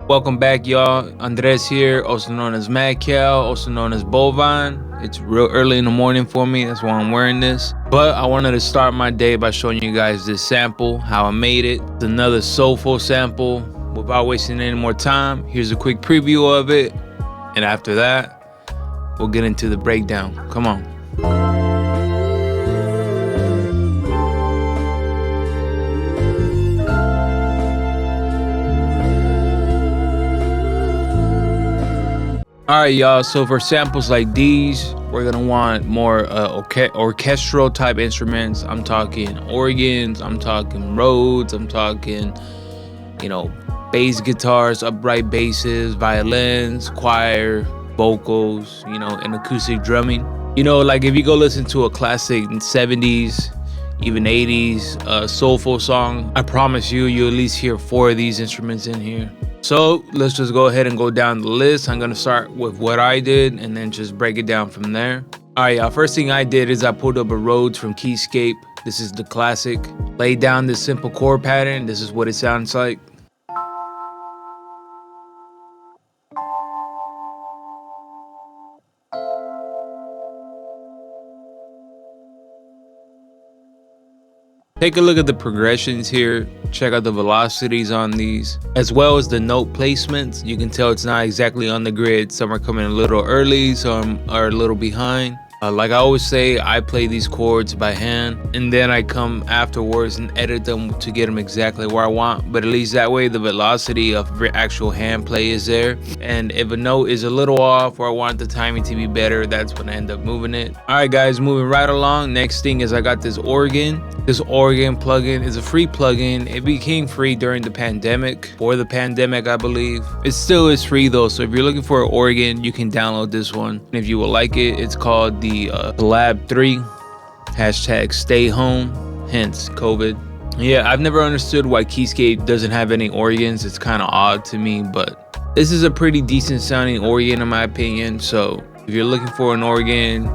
Welcome back, y'all. Andres here, also known as Madchia, also known as Bovine. It's real early in the morning for me, that's why I'm wearing this. But I wanted to start my day by showing you guys this sample, how I made it. It's another Soulful sample. Without wasting any more time, here's a quick preview of it. And after that, we'll get into the breakdown. Come on. Alright, y'all, so for samples like these, we're gonna want more orchestral type instruments. I'm talking organs, I'm talking Rhodes, I'm talking, bass guitars, upright basses, violins, choir, vocals, and acoustic drumming. Like if you go listen to a classic 70s, even 80s soulful song, I promise you'll at least hear 4 of these instruments in here. So let's just go ahead and go down the list. I'm gonna start with what I did and then just break it down from there. All right, y'all, first thing I did is I pulled up a Rhodes from Keyscape. This is the classic. Laid down this simple chord pattern. This is what it sounds like. Take a look at the progressions here, check out the velocities on these, as well as the note placements. You can tell it's not exactly on the grid. Some are coming a little early, some are a little behind. Like I always say, I play these chords by hand, and then I come afterwards and edit them to get them exactly where I want. But at least that way, the velocity of actual hand play is there. And if a note is a little off or I want the timing to be better, that's when I end up moving it. All right, guys, moving right along. Next thing is I got this organ. This organ plugin is a free plugin. It became free during the pandemic, for the pandemic, I believe. It still is free though, so if you're looking for an organ, you can download this one. And if you would like it, it's called the Collab 3, #stay home, hence COVID. Yeah, I've never understood why Keyscape doesn't have any organs. It's kind of odd to me, but this is a pretty decent sounding organ in my opinion. So if you're looking for an organ,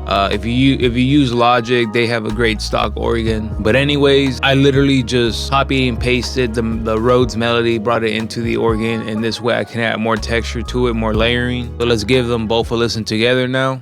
if you use Logic, they have a great stock organ. But anyways, I literally just copy and pasted the Rhodes melody, brought it into the organ, and this way I can add more texture to it, more layering. So let's give them both a listen together now.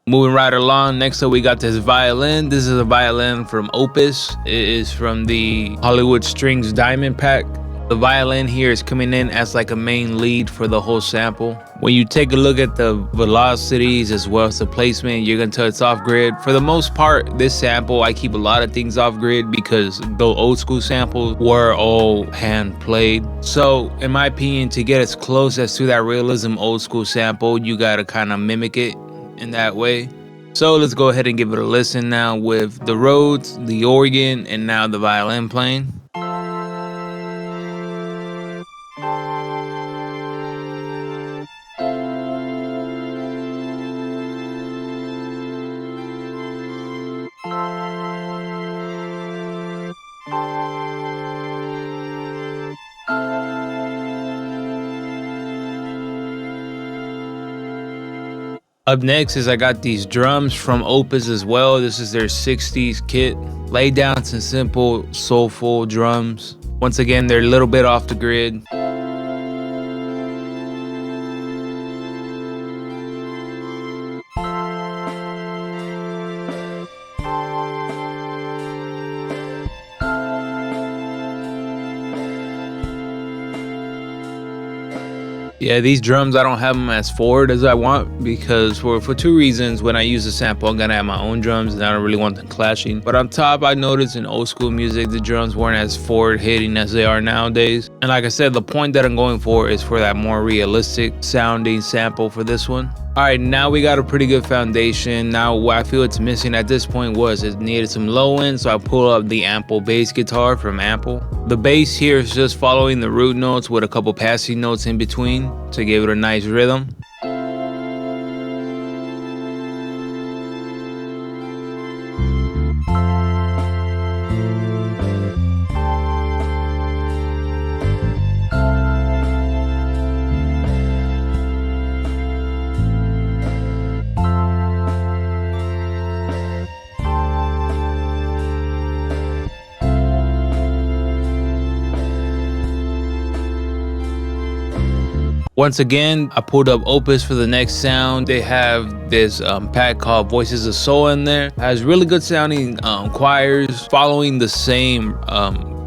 Moving right along, next up we got this violin. This is a violin from Opus. It is from the Hollywood Strings Diamond Pack. The violin here is coming in as like a main lead for the whole sample. When you take a look at the velocities as well as the placement, you're gonna tell it's off grid. For the most part, this sample, I keep a lot of things off grid because the old school samples were all hand played. So in my opinion, to get as close as to that realism old school sample, you gotta kind of mimic it in that way. So let's go ahead and give it a listen now with the Rhodes, the organ, and now the violin playing. Up next is I got these drums from Opus as well. This is their 60s kit. Laid down some simple, soulful drums. Once again, they're a little bit off the grid. Yeah, these drums, I don't have them as forward as I want because for 2 reasons. When I use a sample, I'm gonna have my own drums and I don't really want them clashing. But on top, I noticed in old school music, the drums weren't as forward hitting as they are nowadays. And like I said, the point that I'm going for is for that more realistic sounding sample for this one. All right, now we got a pretty good foundation. Now what I feel it's missing at this point was it needed some low end, so I pulled up the Ample bass guitar from Ample. The bass here is just following the root notes with a couple passing notes in between to give it a nice rhythm. Once again, I pulled up Opus for the next sound. They have this pack called Voices of Soul in there. It has really good sounding choirs following the same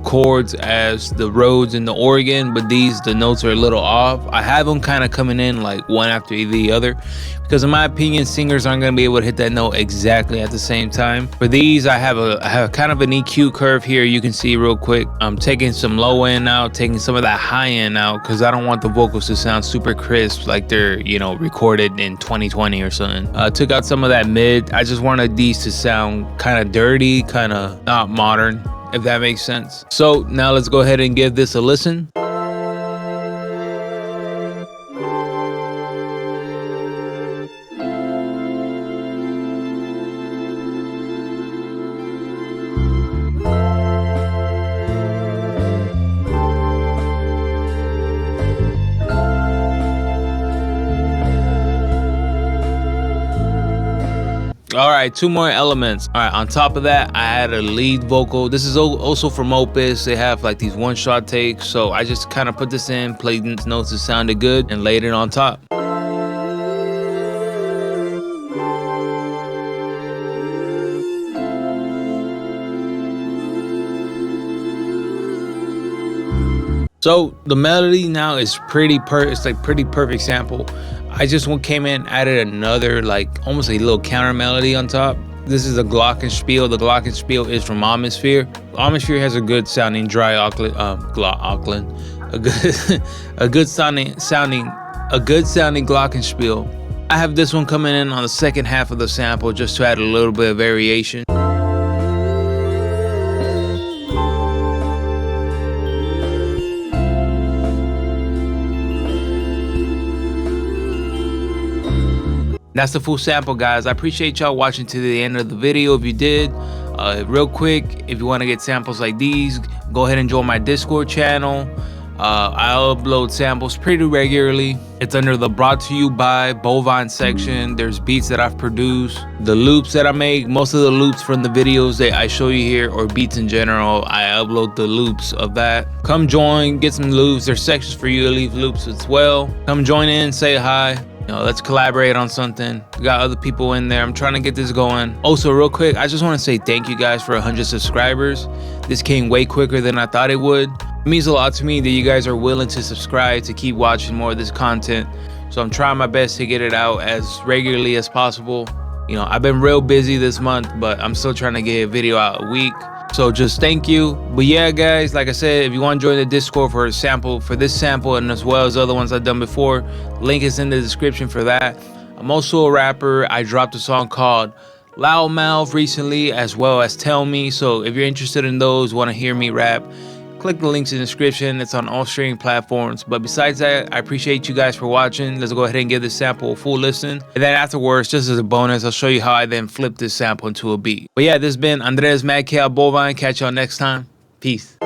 chords as the Rhodes and the organ, but the notes are a little off. I have them kind of coming in like one after the other, because in my opinion, singers aren't going to be able to hit that note exactly at the same time. For these, I have a kind of an EQ curve here. You can see real quick. I'm taking some low end out, taking some of that high end out, because I don't want the vocals to sound super crisp like they're, you know, recorded in 2020 or something. Took out some of that mid. I just wanted these to sound kind of dirty, kind of not modern, if that makes sense. So now let's go ahead and give this a listen. All right, two more elements. All right, on top of that, I had a lead vocal. This is also from Opus. They have like these one-shot takes, so I just kind of put this in, played these notes that sounded good, and laid it on top. So the melody now is it's like pretty perfect sample. I just came in, added another like almost a little counter melody on top. This is a glockenspiel. The glockenspiel is from Atmosphere. Atmosphere has a good sounding dry glockenspiel, a good sounding glockenspiel. I have this one coming in on the second half of the sample just to add a little bit of variation. That's the full sample, guys. I appreciate y'all watching to the end of the video. If you did, real quick, if you want to get samples like these, go ahead and join my Discord channel. I upload samples pretty regularly. It's under the Brought to You by Bovine section. There's beats that I've produced, the loops that I make. Most of the loops from the videos that I show you here, or beats in general, I upload the loops of that. Come join, get some loops. There's sections for you to leave loops as well. Come join in, say hi. You know, let's collaborate on something. We got other people in there. I'm trying to get this going. Also, real quick, I just want to say thank you guys for 100 subscribers. This came way quicker than I thought it would. It means a lot to me that you guys are willing to subscribe, to keep watching more of this content. So I'm trying my best to get it out as regularly as possible. You know, I've been real busy this month, but I'm still trying to get a video out a week. So just thank you. But yeah, guys, like I said, if you want to join the Discord for this sample and as well as other ones I've done before, link is in the description for that. I'm also a rapper. I dropped a song called Loudmouth recently, as well as Tell Me. So if you're interested in those, want to hear me rap, click the links in the description. It's on all streaming platforms. But besides that, I appreciate you guys for watching. Let's go ahead and give this sample a full listen. And then afterwards, just as a bonus, I'll show you how I then flip this sample into a beat. But yeah, this has been Andres Madchia Bovine. Catch y'all next time. Peace.